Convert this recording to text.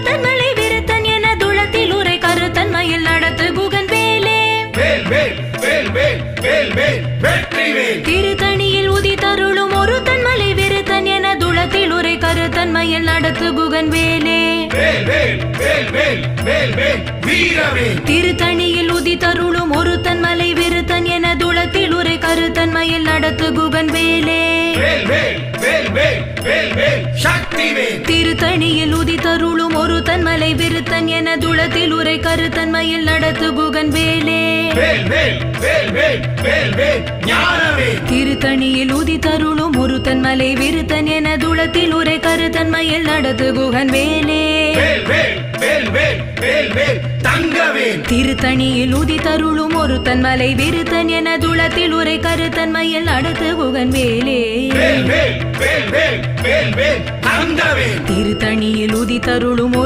தன்மலை விருத்தன் என துளத்தில் உரை கருத்தன்மையில் நடத்து குகன் வேலே திருத்தணியில் உதித்தருளும் ஒரு தன்மலை விருத்தன் என துளத்தில் உரை கருத்தன்மையில் நடத்து குகன் வேலே திருத்தணியில் உதித்தருளும் ஒரு தன்மலை விருத்தன் என துளத்தில் உரை கருத்தன்மையில் நடத்து குகன் வேலே திருத்தணியில் உதித்தருளும் ஒரு தன்மலை விருத்தன் என துளத்தில் உரை கருத்தன்மையில் நடத்து குகன் வேலே திருத்தணியில் உதித்தருளும் ஒரு தன்மலை விருத்தன் என துளத்தில் உரை கருத்தன்மையில் நடத்து குகன் வேலே திருத்தணியில் உதித்தருளும் ஒரு தன்மலை விருத்தன் என துளத்தில் உரை கருத்தன்மையில் நடத்து குகன் வேலே திருத்தணியில் உதித்தருளும்